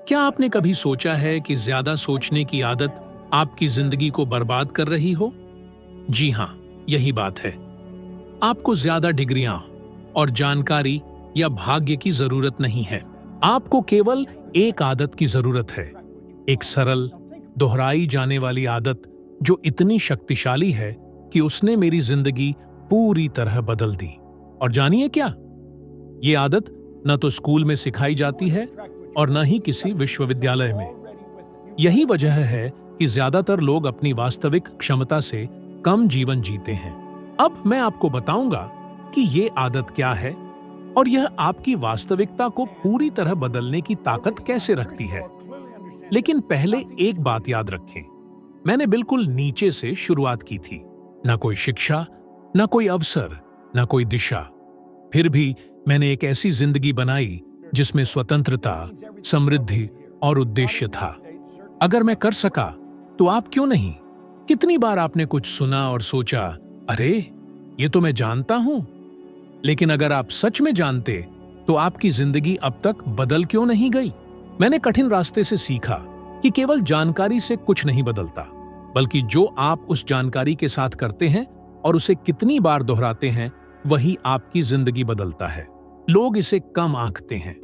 क्या आपने कभी सोचा है कि ज्यादा सोचने की आदत आपकी जिंदगी को बर्बाद कर रही हो? जी हां, यही बात है। आपको ज्यादा डिग्रियां और जानकारी या भाग्य की जरूरत नहीं है। आपको केवल एक आदत की जरूरत है, एक सरल, दोहराई जाने वाली आदत जो इतनी शक्तिशाली है कि उसने मेरी जिंदगी पूरी तरह बदल दी। और जानिए क्या? ये आदत न तो स्कूल में सिखाई जाती है और न ही किसी विश्वविद्यालय में। यही वजह है कि ज्यादातर लोग अपनी वास्तविक क्षमता से कम जीवन जीते हैं। अब मैं आपको बताऊंगा कि ये आदत क्या है और यह आपकी वास्तविकता को पूरी तरह बदलने की ताकत कैसे रखती है। लेकिन पहले एक बात याद रखें, मैंने बिल्कुल नीचे से शुरुआत की थी। न कोई शिक्षा, न कोई अवसर, न कोई दिशा। फिर भी मैंने एक ऐसी जिंदगी बनाई जिसमें स्वतंत्रता, समृद्धि और उद्देश्य था। अगर मैं कर सका तो आप क्यों नहीं? कितनी बार आपने कुछ सुना और सोचा, अरे ये तो मैं जानता हूं। लेकिन अगर आप सच में जानते तो आपकी जिंदगी अब तक बदल क्यों नहीं गई? मैंने कठिन रास्ते से सीखा कि केवल जानकारी से कुछ नहीं बदलता, बल्कि जो आप उस जानकारी के साथ करते हैं और उसे कितनी बार दोहराते हैं, वही आपकी जिंदगी बदलता है। लोग इसे कम आंकते हैं।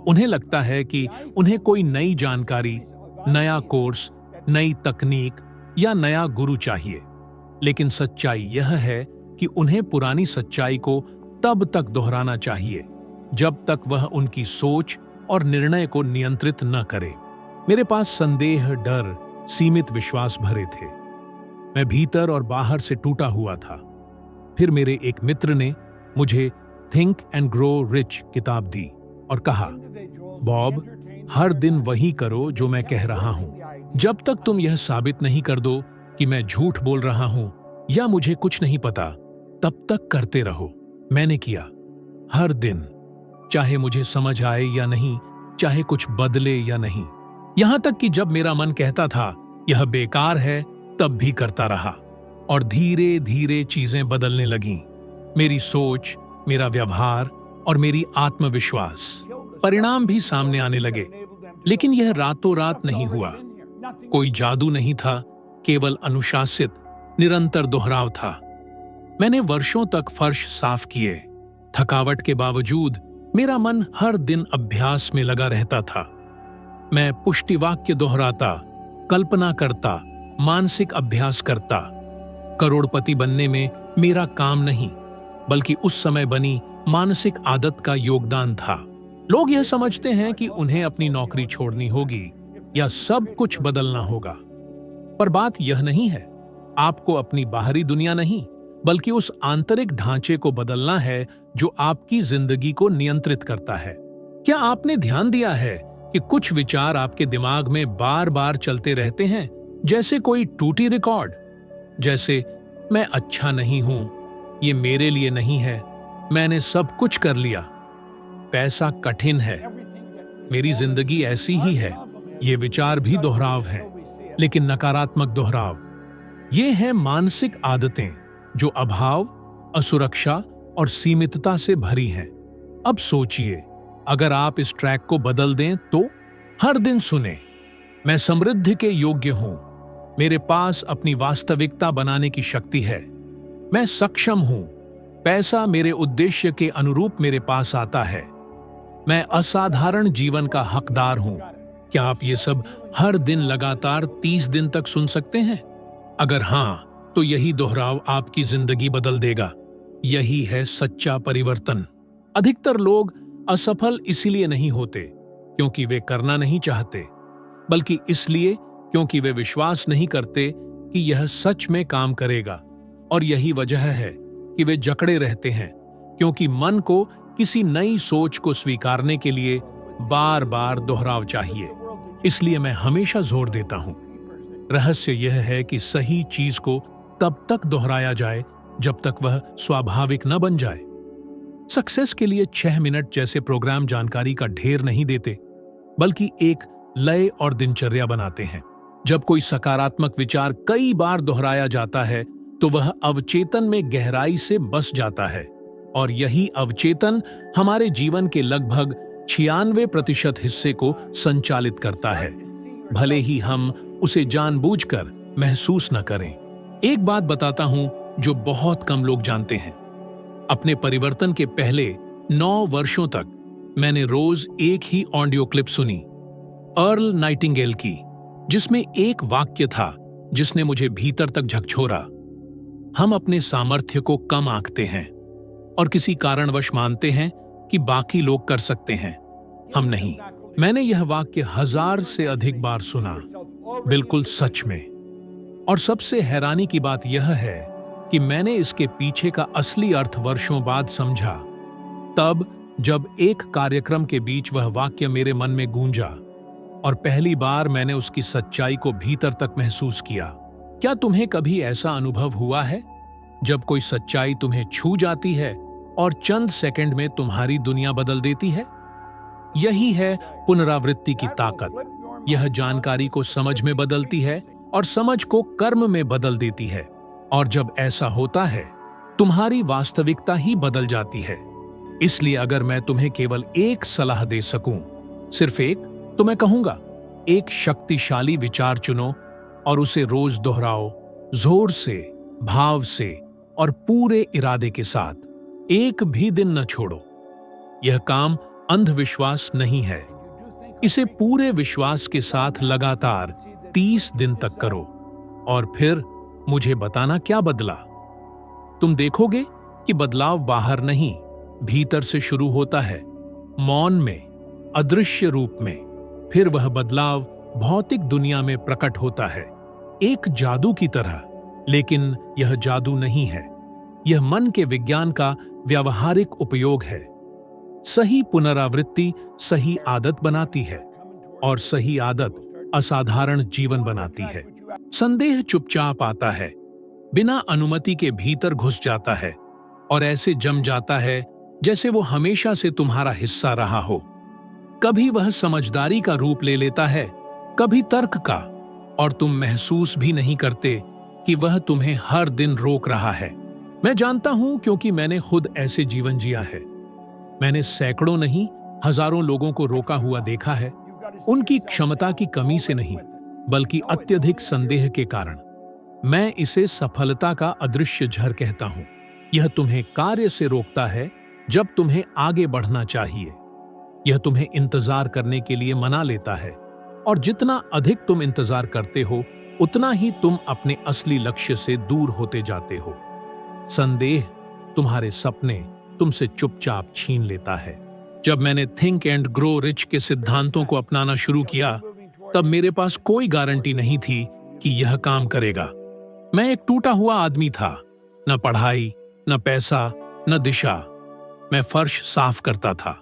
उन्हें लगता है कि उन्हें कोई नई जानकारी, नया कोर्स, नई तकनीक या नया गुरु चाहिए। लेकिन सच्चाई यह है कि उन्हें पुरानी सच्चाई को तब तक दोहराना चाहिए जब तक वह उनकी सोच और निर्णय को नियंत्रित न करे। मेरे पास संदेह, डर, सीमित विश्वास भरे थे। मैं भीतर और बाहर से टूटा हुआ था। फिर मेरे एक मित्र ने मुझे थिंक एंड ग्रो रिच किताब दी और कहा, बॉब, हर दिन वही करो जो मैं कह रहा हूं। जब तक तुम यह साबित नहीं कर दो कि मैं झूठ बोल रहा हूं या मुझे कुछ नहीं पता, तब तक करते रहो। मैंने किया, हर दिन, चाहे मुझे समझ आए या नहीं, चाहे कुछ बदले या नहीं। यहां तक कि जब मेरा मन कहता था यह बेकार है, तब भी करता रहा। और धीरे धीरे चीजें बदलने लगीं। मेरी सोच, मेरा व्यवहार और मेरी आत्मविश्वास, परिणाम भी सामने आने लगे। लेकिन यह रातों रात नहीं हुआ। कोई जादू नहीं था, केवल अनुशासित, निरंतर दोहराव था। मैंने वर्षों तक फर्श साफ किए। थकावट के बावजूद मेरा मन हर दिन अभ्यास में लगा रहता था। मैं पुष्टिवाक्य दोहराता, कल्पना करता, मानसिक अभ्यास करता। करोड़पति बनने में मेरा काम नहीं, बल्कि उस समय बनी मानसिक आदत का योगदान था। लोग यह समझते हैं कि उन्हें अपनी नौकरी छोड़नी होगी या सब कुछ बदलना होगा। पर बात यह नहीं है। आपको अपनी बाहरी दुनिया नहीं, बल्कि उस आंतरिक ढांचे को बदलना है जो आपकी जिंदगी को नियंत्रित करता है। क्या आपने ध्यान दिया है कि कुछ विचार आपके दिमाग में बार बार चलते रहते हैं, जैसे कोई टूटी रिकॉर्ड? जैसे, मैं अच्छा नहीं हूं, ये मेरे लिए नहीं है, मैंने सब कुछ कर लिया, पैसा कठिन है, मेरी जिंदगी ऐसी ही है। ये विचार भी दोहराव है, लेकिन नकारात्मक दोहराव। ये हैं मानसिक आदतें जो अभाव, असुरक्षा और सीमितता से भरी हैं। अब सोचिए, अगर आप इस ट्रैक को बदल दें तो? हर दिन सुने, मैं समृद्धि के योग्य हूं, मेरे पास अपनी वास्तविकता बनाने की शक्ति है, मैं सक्षम हूं, पैसा मेरे उद्देश्य के अनुरूप मेरे पास आता है, मैं असाधारण जीवन का हकदार हूं। क्या आप ये सब हर दिन लगातार 30 दिन तक सुन सकते हैं? अगर हां, तो यही दोहराव आपकी जिंदगी बदल देगा। यही है सच्चा परिवर्तन। अधिकतर लोग असफल इसलिए नहीं होते क्योंकि वे करना नहीं चाहते, बल्कि इसलिए क्योंकि वे विश्वास नहीं करते कि यह सच में काम करेगा। और यही वजह है कि वे जकड़े रहते हैं, क्योंकि मन को किसी नई सोच को स्वीकारने के लिए बार बार दोहराव चाहिए। इसलिए मैं हमेशा जोर देता हूं, रहस्य यह है कि सही चीज को तब तक दोहराया जाए जब तक वह स्वाभाविक न बन जाए। सक्सेस के लिए 6 मिनट जैसे प्रोग्राम जानकारी का ढेर नहीं देते, बल्कि एक लय और दिनचर्या बनाते हैं। जब कोई सकारात्मक विचार कई बार दोहराया जाता है तो वह अवचेतन में गहराई से बस जाता है, और यही अवचेतन हमारे जीवन के लगभग 96% हिस्से को संचालित करता है, भले ही हम उसे जानबूझकर महसूस न करें। एक बात बताता हूं जो बहुत कम लोग जानते हैं। अपने परिवर्तन के पहले 9 वर्षों तक मैंने रोज एक ही ऑडियो क्लिप सुनी, अर्ल नाइटिंगेल की, जिसमें एक वाक्य था जिसने मुझे भीतर तक झकझोरा। हम अपने सामर्थ्य को कम आंकते हैं और किसी कारणवश मानते हैं कि बाकी लोग कर सकते हैं, हम नहीं। मैंने यह वाक्य 1000 से अधिक बार सुना, बिल्कुल सच में। और सबसे हैरानी की बात यह है कि मैंने इसके पीछे का असली अर्थ वर्षों बाद समझा, तब जब एक कार्यक्रम के बीच वह वाक्य मेरे मन में गूंजा और पहली बार मैंने उसकी सच्चाई को भीतर तक महसूस किया। क्या तुम्हें कभी ऐसा अनुभव हुआ है जब कोई सच्चाई तुम्हें छू जाती है और चंद सेकंड में तुम्हारी दुनिया बदल देती है? यही है पुनरावृत्ति की ताकत। यह जानकारी को समझ में बदलती है और समझ को कर्म में बदल देती है। और जब ऐसा होता है, तुम्हारी वास्तविकता ही बदल जाती है। इसलिए अगर मैं तुम्हें केवल एक सलाह दे सकूं, सिर्फ एक, तो मैं कहूंगा, एक शक्तिशाली विचार चुनो और उसे रोज दोहराओ, जोर से, भाव से और पूरे इरादे के साथ। एक भी दिन न छोड़ो। यह काम अंधविश्वास नहीं है। इसे पूरे विश्वास के साथ लगातार 30 दिन तक करो और फिर मुझे बताना क्या बदला। तुम देखोगे कि बदलाव बाहर नहीं, भीतर से शुरू होता है, मौन में, अदृश्य रूप में। फिर वह बदलाव भौतिक दुनिया में प्रकट होता है, एक जादू की तरह। लेकिन यह जादू नहीं है, यह मन के विज्ञान का व्यावहारिक उपयोग है। सही पुनरावृत्ति सही आदत बनाती है और सही आदत असाधारण जीवन बनाती है। संदेह चुपचाप आता है, बिना अनुमति के भीतर घुस जाता है और ऐसे जम जाता है जैसे वो हमेशा से तुम्हारा हिस्सा रहा हो। कभी वह समझदारी का रूप ले लेता है, कभी तर्क का, और तुम महसूस भी नहीं करते कि वह तुम्हें हर दिन रोक रहा है। मैं जानता हूं क्योंकि मैंने खुद ऐसे जीवन जिया है। मैंने सैकड़ों नहीं, हजारों लोगों को रोका हुआ देखा है, उनकी क्षमता की कमी से नहीं, बल्कि अत्यधिक संदेह के कारण। मैं इसे सफलता का अदृश्य झर कहता हूं। यह तुम्हें कार्य से रोकता है जब तुम्हें आगे बढ़ना चाहिए। यह तुम्हें इंतजार करने के लिए मना लेता है, और जितना अधिक तुम इंतजार करते हो, उतना ही तुम अपने असली लक्ष्य से दूर होते जाते हो। संदेह तुम्हारे सपने तुमसे चुपचाप छीन लेता है। जब मैंने थिंक एंड ग्रो रिच के सिद्धांतों को अपनाना शुरू किया, तब मेरे पास कोई गारंटी नहीं थी कि यह काम करेगा। मैं एक टूटा हुआ आदमी था, न पढ़ाई, न पैसा, न दिशा। मैं फर्श साफ करता था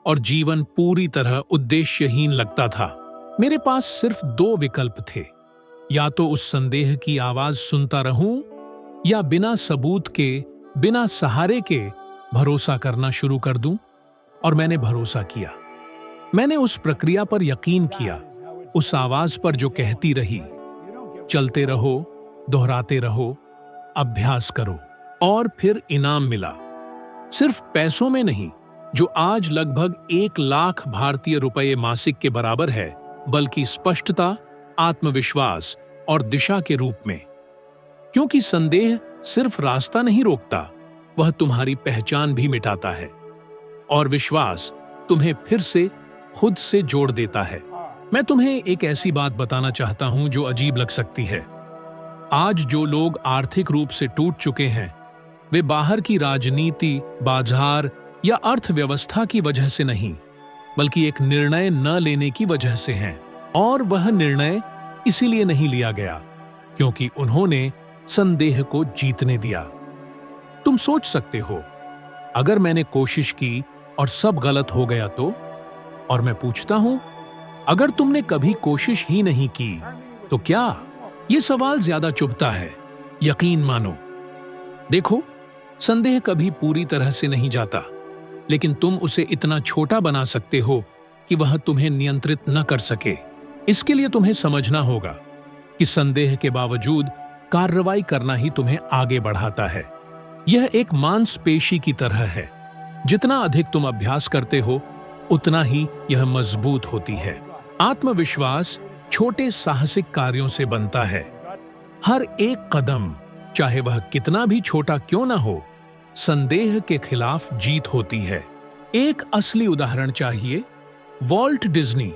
और जीवन पूरी तरह उद्देश्यहीन लगता था। मेरे पास सिर्फ 2 विकल्प थे, या तो उस संदेह की आवाज सुनता रहूं, या बिना सबूत के, बिना सहारे के भरोसा करना शुरू कर दूं। और मैंने भरोसा किया। मैंने उस प्रक्रिया पर यकीन किया, उस आवाज पर जो कहती रही, चलते रहो, दोहराते रहो, अभ्यास करो, और फिर इनाम मिला। सिर्फ पैसों में नहीं, जो आज लगभग 1 लाख भारतीय रुपये मासिक के बराबर है, बल्कि स्पष्टता, आत्मविश्वास और दिशा के रूप में। क्योंकि संदेह सिर्फ रास्ता नहीं रोकता, वह तुम्हारी पहचान भी मिटाता है, और विश्वास तुम्हें फिर से खुद से जोड़ देता है। मैं तुम्हें एक ऐसी बात बताना चाहता हूं जो अजीब लग सकती है। आज जो लोग आर्थिक रूप से टूट चुके हैं, वे बाहर की राजनीति, बाजार या अर्थव्यवस्था की वजह से नहीं, बल्कि एक निर्णय न लेने की वजह से हैं। और वह निर्णय इसीलिए नहीं लिया गया क्योंकि उन्होंने संदेह को जीतने दिया। तुम सोच सकते हो, अगर मैंने कोशिश की और सब गलत हो गया तो? और मैं पूछता हूं, अगर तुमने कभी कोशिश ही नहीं की तो क्या? यह सवाल ज्यादा चुभता है, यकीन मानो। देखो, संदेह कभी पूरी तरह से नहीं जाता, लेकिन तुम उसे इतना छोटा बना सकते हो कि वह तुम्हें नियंत्रित न कर सके। इसके लिए तुम्हें समझना होगा कि संदेह के बावजूद कार्रवाई करना ही तुम्हें आगे बढ़ाता है। यह एक मांसपेशी की तरह है। जितना अधिक तुम अभ्यास करते हो, उतना ही यह मजबूत होती है। आत्मविश्वास छोटे साहसिक कार्यों से बनता है। हर एक कदम, चाहे वह कितना भी छोटा क्यों ना हो, संदेह के खिलाफ जीत होती है। एक असली उदाहरण चाहिए, वॉल्ट डिज्नी,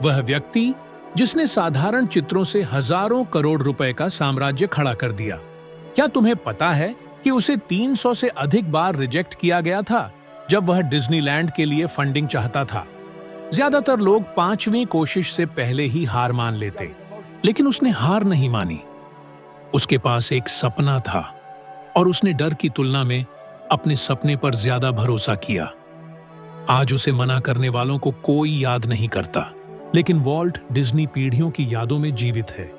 वह व्यक्ति जिसने साधारण चित्रों से हजारों करोड़ रुपए का साम्राज्य खड़ा कर दिया। क्या तुम्हें पता है कि उसे 300 से अधिक बार रिजेक्ट किया गया था जब वह डिज्नीलैंड के लिए फंडिंग चाहता था। ज्यादातर लोग 5वीं कोशिश से पहले ही हार मान लेते, लेकिन उसने हार नहीं मानी। उसके पास एक सपना था और उसने डर की तुलना में अपने सपने पर ज्यादा भरोसा किया। आज उसे मना करने वालों को कोई याद नहीं करता, लेकिन वॉल्ट डिज्नी पीढ़ियों की यादों में जीवित है।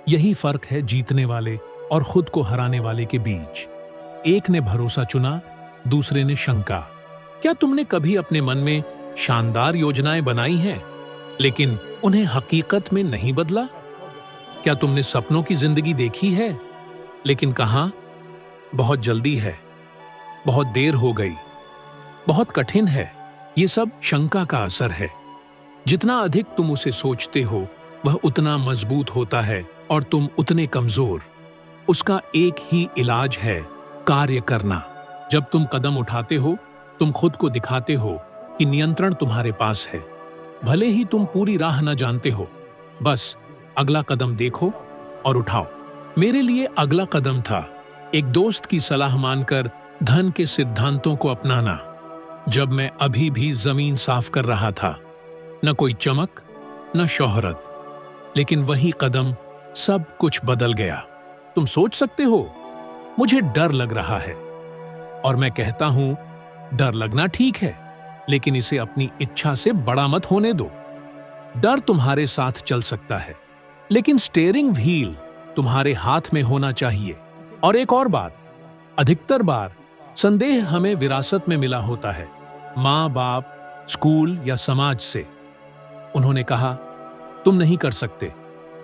यही फर्क है जीतने वाले और खुद को हराने वाले के बीच। एक ने भरोसा चुना, दूसरे ने शंका। क्या तुमने कभी अपने मन में शानदार योजनाएं बनाई हैं, लेकिन उन्हें हकीकत में नहीं बदला? क्या तुमने सपनों की जिंदगी देखी है, लेकिन कहां बहुत जल्दी है, बहुत देर हो गई, बहुत कठिन है? ये सब शंका का असर है। जितना अधिक तुम उसे सोचते हो, वह उतना मजबूत होता है और तुम उतने कमजोर। उसका एक ही इलाज है, कार्य करना। जब तुम कदम उठाते हो, तुम खुद को दिखाते हो कि नियंत्रण तुम्हारे पास है। भले ही तुम पूरी राह न जानते हो, बस अगला कदम देखो और उठाओ। मेरे लिए अगला कदम था एक दोस्त की सलाह मानकर धन के सिद्धांतों को अपनाना। जब मैं अभी भी जमीन साफ कर रहा था, न कोई चमक, न शोहरत, लेकिन वही कदम सब कुछ बदल गया। तुम सोच सकते हो, मुझे डर लग रहा है, और मैं कहता हूं, डर लगना ठीक है, लेकिन इसे अपनी इच्छा से बड़ा मत होने दो। डर तुम्हारे साथ चल सकता है, लेकिन स्टीयरिंग व्हील तुम्हारे हाथ में होना चाहिए। और एक और बात, अधिकतर बार संदेह हमें विरासत में मिला होता है, माँ बाप, स्कूल या समाज से। उन्होंने कहा तुम नहीं कर सकते,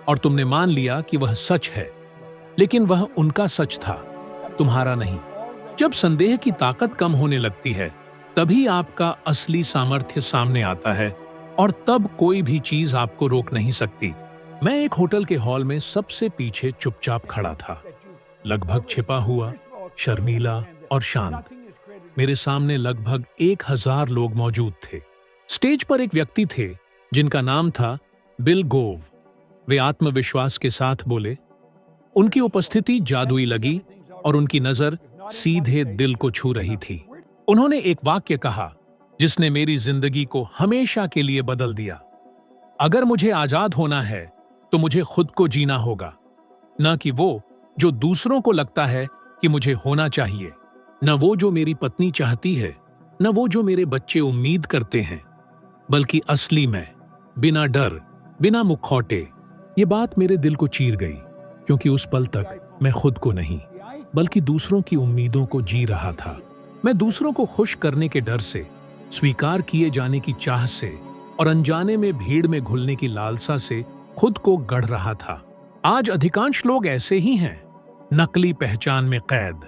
और तुमने मान लिया कि वह सच है, लेकिन वह उनका सच था, तुम्हारा नहीं। जब संदेह की ताकत कम होने लगती है, तभी आपका असली सामर्थ्य सामने आता है, और तब कोई भी चीज आपको रोक नहीं सकती। मैं एक होटल के हॉल में सबसे पीछे चुपचाप खड़ा था, लगभग छिपा हुआ, शर्मीला और शांत। मेरे सामने लगभग 1000 लोग मौजूद थे। स्टेज पर एक व्यक्ति थे जिनका नाम था बिल गोव। वे आत्मविश्वास के साथ बोले। उनकी उपस्थिति जादुई लगी और उनकी नजर सीधे दिल को छू रही थी। उन्होंने एक वाक्य कहा जिसने मेरी जिंदगी को हमेशा के लिए बदल दिया। अगर मुझे आजाद होना है तो मुझे खुद को जीना होगा, न कि वो जो दूसरों को लगता है कि मुझे होना चाहिए, न वो जो मेरी पत्नी चाहती है, न वो जो मेरे बच्चे उम्मीद करते हैं, बल्कि असली मैं, बिना डर, बिना मुखौटे। ये बात मेरे दिल को चीर गई, क्योंकि उस पल तक मैं खुद को नहीं, बल्कि दूसरों की उम्मीदों को जी रहा था। मैं दूसरों को खुश करने के डर से, स्वीकार किए जाने की चाह से और अनजाने में भीड़ में घुलने की लालसा से खुद को गढ़ रहा था। आज अधिकांश लोग ऐसे ही हैं, नकली पहचान में कैद।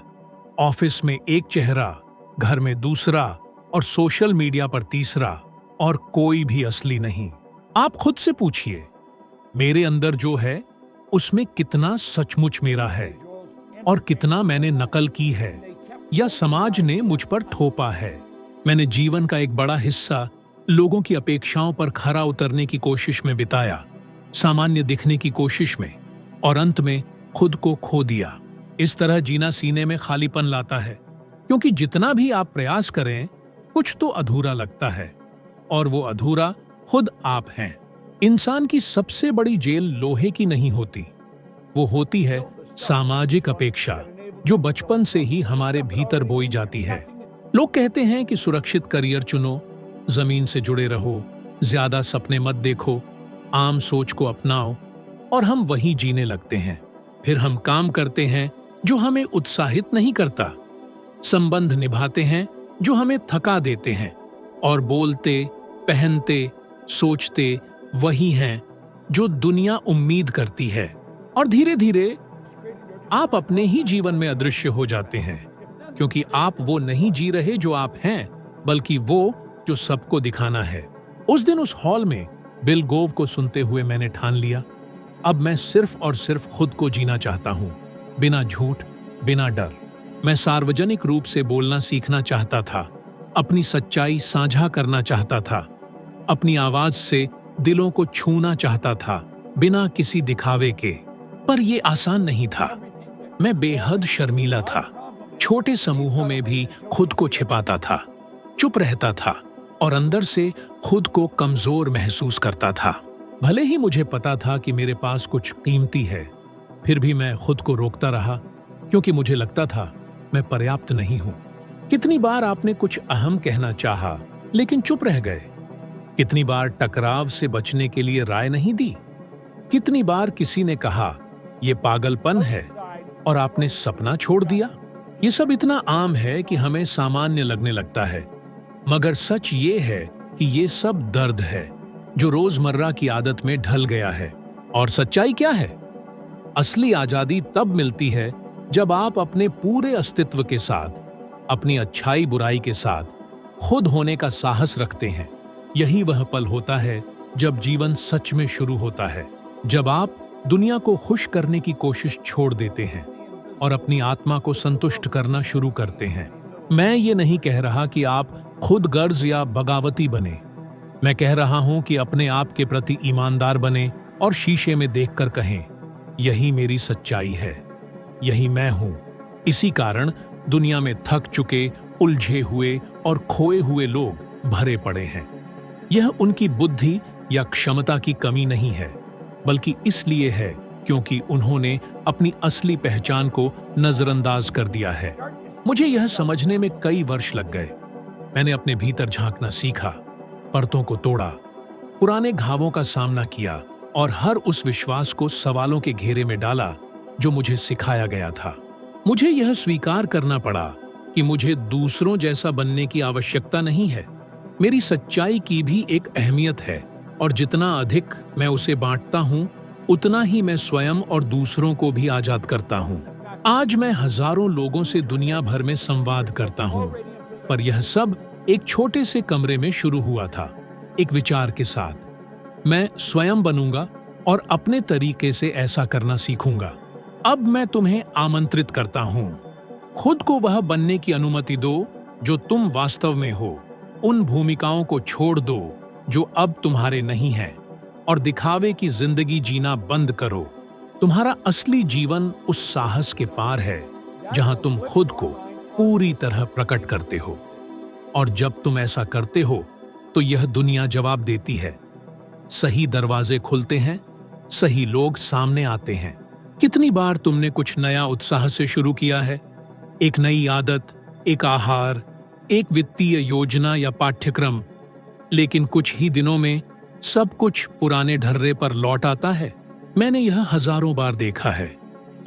ऑफिस में एक चेहरा, घर में दूसरा और सोशल मीडिया पर तीसरा, और कोई भी असली नहीं। आप खुद से पूछिए, मेरे अंदर जो है उसमें कितना सचमुच मेरा है और कितना मैंने नकल की है या समाज ने मुझ पर थोपा है। मैंने जीवन का एक बड़ा हिस्सा लोगों की अपेक्षाओं पर खरा उतरने की कोशिश में बिताया, सामान्य दिखने की कोशिश में, और अंत में खुद को खो दिया। इस तरह जीना सीने में खालीपन लाता है, क्योंकि जितना भी आप प्रयास करें, कुछ तो अधूरा लगता है, और वो अधूरा खुद आप हैं। इंसान की सबसे बड़ी जेल लोहे की नहीं होती, वो होती है सामाजिक अपेक्षा, जो बचपन से ही हमारे भीतर बोई जाती है। लोग कहते हैं कि सुरक्षित करियर चुनो, जमीन से जुड़े रहो, ज्यादा सपने मत देखो, आम सोच को अपनाओ, और हम वही जीने लगते हैं। फिर हम काम करते हैं जो हमें उत्साहित नहीं करता, संबंध निभाते हैं जो हमें थका देते हैं, और बोलते, पहनते, सोचते वही हैं जो दुनिया उम्मीद करती है। और धीरे धीरे आप अपने ही जीवन में अदृश्य हो जाते हैं, क्योंकि आप वो नहीं जी रहे जो आप हैं, बल्कि वो जो सबको दिखाना है। उस दिन उस हॉल में बिल गोव को सुनते हुए मैंने ठान लिया, अब मैं सिर्फ और सिर्फ खुद को जीना चाहता हूं, बिना झूठ, बिना डर। मैं सार्वजनिक रूप से बोलना सीखना चाहता था, अपनी सच्चाई साझा करना चाहता था, अपनी आवाज से दिलों को छूना चाहता था, बिना किसी दिखावे के। पर यह आसान नहीं था। मैं बेहद शर्मीला था, छोटे समूहों में भी खुद को छिपाता था, चुप रहता था और अंदर से खुद को कमजोर महसूस करता था। भले ही मुझे पता था कि मेरे पास कुछ कीमती है, फिर भी मैं खुद को रोकता रहा, क्योंकि मुझे लगता था मैं पर्याप्त नहीं हूं। कितनी बार आपने कुछ अहम कहना चाहा, लेकिन चुप रह गए? कितनी बार टकराव से बचने के लिए राय नहीं दी? कितनी बार किसी ने कहा यह पागलपन है और आपने सपना छोड़ दिया? ये सब इतना आम है कि हमें सामान्य लगने लगता है, मगर सच ये है कि ये सब दर्द है जो रोजमर्रा की आदत में ढल गया है। और सच्चाई क्या है? असली आजादी तब मिलती है जब आप अपने पूरे अस्तित्व के साथ, अपनी अच्छाई बुराई के साथ खुद होने का साहस रखते हैं। यही वह पल होता है जब जीवन सच में शुरू होता है, जब आप दुनिया को खुश करने की कोशिश छोड़ देते हैं और अपनी आत्मा को संतुष्ट करना शुरू करते हैं। मैं ये नहीं कह रहा कि आप खुद गर्ज या बगावती बने। मैं कह रहा हूं कि अपने आप के प्रति ईमानदार बने और शीशे में देखकर कहें, यही मेरी सच्चाई है, यही मैं हूं। इसी कारण दुनिया में थक चुके, उलझे हुए और खोए हुए लोग भरे पड़े हैं। यह उनकी बुद्धि या क्षमता की कमी नहीं है, बल्कि इसलिए है क्योंकि उन्होंने अपनी असली पहचान को नजरअंदाज कर दिया है। मुझे यह समझने में कई वर्ष लग गए। मैंने अपने भीतर झांकना सीखा, परतों को तोड़ा, पुराने घावों का सामना किया और हर उस विश्वास को सवालों के घेरे में डाला जो मुझे सिखाया गया था। मुझे यह स्वीकार करना पड़ा कि मुझे दूसरों जैसा बनने की आवश्यकता नहीं है। मेरी सच्चाई की भी एक अहमियत है और जितना अधिक मैं उसे बांटता हूं, उतना ही मैं स्वयं और दूसरों को भी आजाद करता हूं। आज मैं हजारों लोगों से दुनिया भर में संवाद करता हूं, पर यह सब एक छोटे से कमरे में शुरू हुआ था, एक विचार के साथ। मैं स्वयं बनूंगा और अपने तरीके से ऐसा करना सीखूंगा। अब मैं तुम्हें आमंत्रित करता हूं, खुद को वह बनने की अनुमति दो जो तुम वास्तव में हो। उन भूमिकाओं को छोड़ दो जो अब तुम्हारे नहीं हैं और दिखावे की जिंदगी जीना बंद करो। तुम्हारा असली जीवन उस साहस के पार है जहां तुम खुद को पूरी तरह प्रकट करते हो। और जब तुम ऐसा करते हो तो यह दुनिया जवाब देती है। सही दरवाजे खुलते हैं, सही लोग सामने आते हैं। कितनी बार तुमने कुछ नया उत्साह से शुरू किया है, एक नई आदत, एक आहार, एक वित्तीय योजना या पाठ्यक्रम, लेकिन कुछ ही दिनों में सब कुछ पुराने ढर्रे पर लौट आता है। मैंने यह हजारों बार देखा है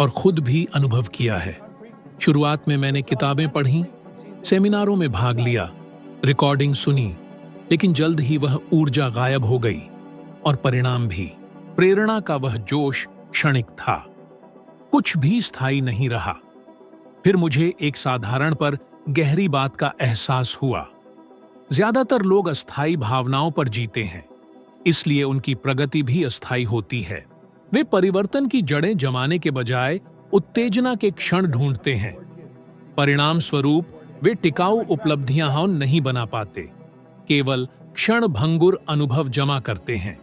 और खुद भी अनुभव किया है। शुरुआत में मैंने किताबें पढ़ी, सेमिनारों में भाग लिया, रिकॉर्डिंग सुनी, लेकिन जल्द ही वह ऊर्जा गायब हो गई और परिणाम भी। प्रेरणा का वह जोश क्षणिक था, कुछ भी स्थायी नहीं रहा। फिर मुझे एक साधारण पर गहरी बात का एहसास हुआ। ज्यादातर लोग अस्थायी भावनाओं पर जीते हैं, इसलिए उनकी प्रगति भी अस्थायी होती है। वे परिवर्तन की जड़ें जमाने के बजाय उत्तेजना के क्षण ढूंढते हैं। परिणाम स्वरूप वे टिकाऊ उपलब्धियां नहीं बना पाते, केवल क्षण भंगुर अनुभव जमा करते हैं।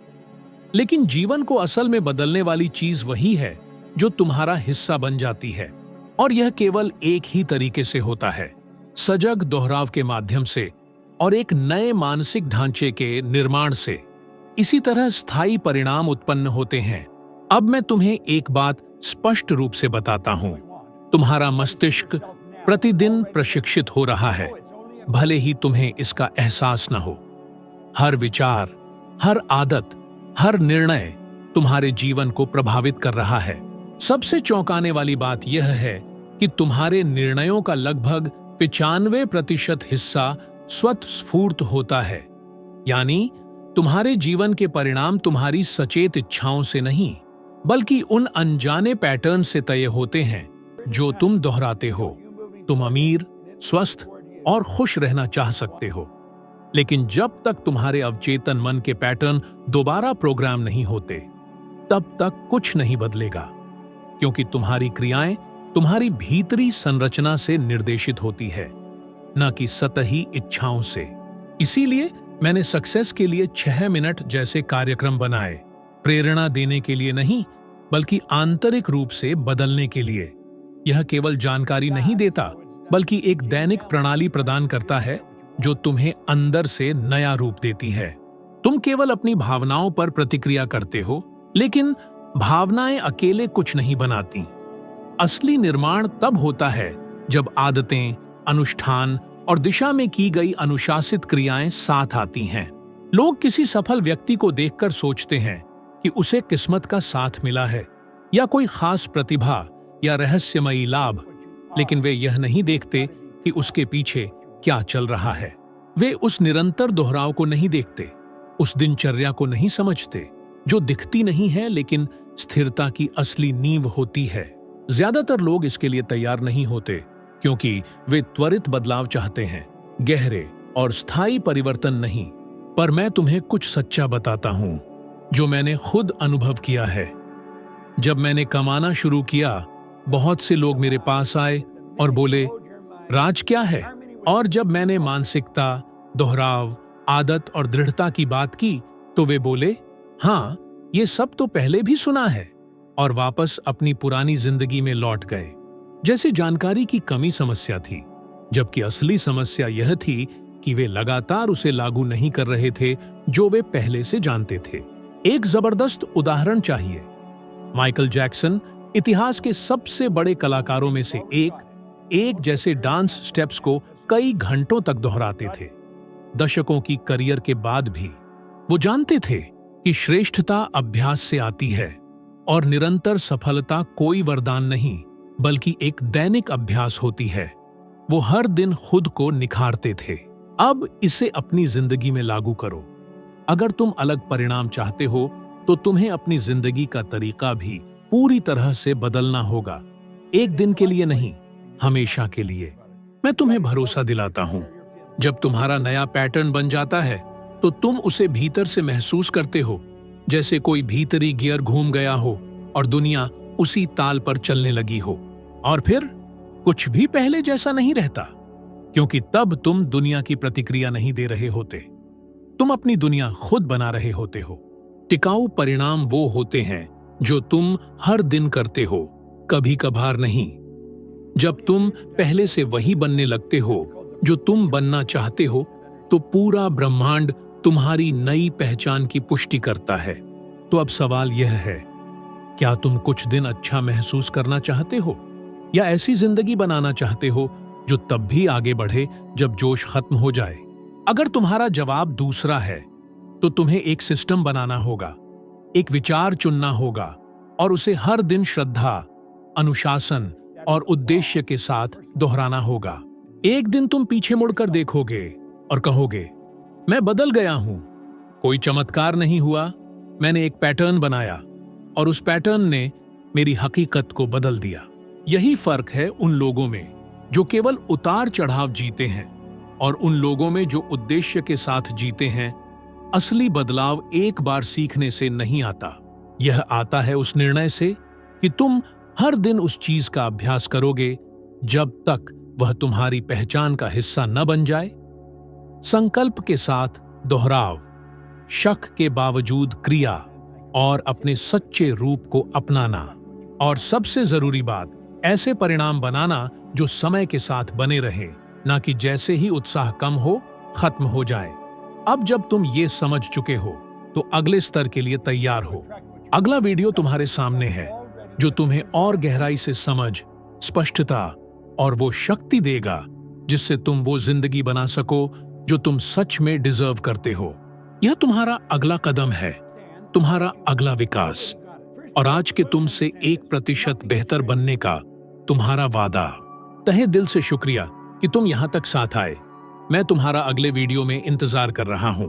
लेकिन जीवन को असल में बदलने वाली चीज वही है जो तुम्हारा हिस्सा बन जाती है, और यह केवल एक ही तरीके से होता है, सजग दोहराव के माध्यम से और एक नए मानसिक ढांचे के निर्माण से। इसी तरह स्थायी परिणाम उत्पन्न होते हैं। अब मैं तुम्हें एक बात स्पष्ट रूप से बताता हूं, तुम्हारा मस्तिष्क प्रतिदिन प्रशिक्षित हो रहा है, भले ही तुम्हें इसका एहसास न हो। हर विचार, हर आदत, हर निर्णय तुम्हारे जीवन को प्रभावित कर रहा है। सबसे चौंकाने वाली बात यह है कि तुम्हारे निर्णयों का लगभग 95% हिस्सा स्वतःस्फूर्त होता है। यानी तुम्हारे जीवन के परिणाम तुम्हारी सचेत इच्छाओं से नहीं, बल्कि उन अनजाने पैटर्न से तय होते हैं जो तुम दोहराते हो। तुम अमीर, स्वस्थ और खुश रहना चाह सकते हो, लेकिन जब तक तुम्हारे अवचेतन मन के पैटर्न दोबारा प्रोग्राम नहीं होते, तब तक कुछ नहीं बदलेगा, क्योंकि तुम्हारी क्रियाएं तुम्हारी भीतरी संरचना से निर्देशित होती है, न कि सतही इच्छाओं से। इसीलिए मैंने सक्सेस के लिए 6 मिनट जैसे कार्यक्रम बनाए, प्रेरणा देने के लिए नहीं, बल्कि आंतरिक रूप से बदलने के लिए। यह केवल जानकारी नहीं देता, बल्कि एक दैनिक प्रणाली प्रदान करता है जो तुम्हें अंदर से नया रूप देती है। तुम केवल अपनी भावनाओं पर प्रतिक्रिया करते हो, लेकिन भावनाएं अकेले कुछ नहीं बनाती। असली निर्माण तब होता है जब आदतें, अनुष्ठान और दिशा में की गई अनुशासित क्रियाएं साथ आती हैं। लोग किसी सफल व्यक्ति को देखकर सोचते हैं कि उसे किस्मत का साथ मिला है या कोई खास प्रतिभा या रहस्यमयी लाभ, लेकिन वे यह नहीं देखते कि उसके पीछे क्या चल रहा है। वे उस निरंतर दोहराव को नहीं देखते, उस दिनचर्या को नहीं समझते जो दिखती नहीं है लेकिन स्थिरता की असली नींव होती है। ज्यादातर लोग इसके लिए तैयार नहीं होते, क्योंकि वे त्वरित बदलाव चाहते हैं, गहरे और स्थायी परिवर्तन नहीं। पर मैं तुम्हें कुछ सच्चा बताता हूं जो मैंने खुद अनुभव किया है। जब मैंने कमाना शुरू किया, बहुत से लोग मेरे पास आए और बोले, राज क्या है? और जब मैंने मानसिकता, दोहराव, आदत और दृढ़ता की बात की, तो वे बोले, हाँ, ये सब तो पहले भी सुना है, और वापस अपनी पुरानी जिंदगी में लौट गए। जैसे जानकारी की कमी समस्या थी, जबकि असली समस्या यह थी कि वे लगातार उसे लागू नहीं कर रहे थे जो वे पहले से जानते थे। एक जबरदस्त उदाहरण चाहिए। माइकल जैक्सन इतिहास के सबसे बड़े कलाकारों में से एक जैसे डांस स्टेप्स को कई घंटों तक दोहराते थे। दशकों की करियर के बाद भी वो जानते थे कि श्रेष्ठता अभ्यास से आती है और निरंतर सफलता कोई वरदान नहीं, बल्कि एक दैनिक अभ्यास होती है। वो हर दिन खुद को निखारते थे। अब इसे अपनी जिंदगी में लागू करो। अगर तुम अलग परिणाम चाहते हो, तो तुम्हें अपनी जिंदगी का तरीका भी पूरी तरह से बदलना होगा। एक दिन के लिए नहीं, हमेशा के लिए। मैं तुम्हें भरोसा दिलाता हूं, जब तुम्हारा नया पैटर्न बन जाता है, तो तुम उसे भीतर से महसूस करते हो, जैसे कोई भीतरी गियर घूम गया हो और दुनिया उसी ताल पर चलने लगी हो। और फिर कुछ भी पहले जैसा नहीं रहता, क्योंकि तब तुम दुनिया की प्रतिक्रिया नहीं दे रहे होते, तुम अपनी दुनिया खुद बना रहे होते हो। टिकाऊ परिणाम वो होते हैं जो तुम हर दिन करते हो, कभी कभार नहीं। जब तुम पहले से वही बनने लगते हो जो तुम बनना चाहते हो, तो पूरा ब्रह्मांड तुम्हारी नई पहचान की पुष्टि करता है। तो अब सवाल यह है, क्या तुम कुछ दिन अच्छा महसूस करना चाहते हो, या ऐसी जिंदगी बनाना चाहते हो जो तब भी आगे बढ़े जब जोश खत्म हो जाए? अगर तुम्हारा जवाब दूसरा है, तो तुम्हें एक सिस्टम बनाना होगा, एक विचार चुनना होगा और उसे हर दिन श्रद्धा, अनुशासन और उद्देश्य के साथ दोहराना होगा। एक दिन तुम पीछे मुड़कर देखोगे और कहोगे, मैं बदल गया हूं। कोई चमत्कार नहीं हुआ, मैंने एक पैटर्न बनाया और उस पैटर्न ने मेरी हकीकत को बदल दिया। यही फर्क है उन लोगों में जो केवल उतार चढ़ाव जीते हैं और उन लोगों में जो उद्देश्य के साथ जीते हैं। असली बदलाव एक बार सीखने से नहीं आता, यह आता है उस निर्णय से कि तुम हर दिन उस चीज का अभ्यास करोगे जब तक वह तुम्हारी पहचान का हिस्सा न बन जाए। संकल्प के साथ दोहराव, शक के बावजूद क्रिया और अपने सच्चे रूप को अपनाना, और सबसे जरूरी बात, ऐसे परिणाम बनाना जो समय के साथ बने रहे, ना कि जैसे ही उत्साह कम हो खत्म हो जाए। अब जब तुम ये समझ चुके हो, तो अगले स्तर के लिए तैयार हो। अगला वीडियो तुम्हारे सामने है जो तुम्हें और गहराई से समझ, स्पष्टता और वो शक्ति देगा जिससे तुम वो जिंदगी बना सको जो तुम सच में डिजर्व करते हो। यह तुम्हारा अगला कदम है, तुम्हारा अगला विकास, और आज के तुमसे 1% बेहतर बनने का तुम्हारा वादा। तहे दिल से शुक्रिया कि तुम यहां तक साथ आए। मैं तुम्हारा अगले वीडियो में इंतजार कर रहा हूं।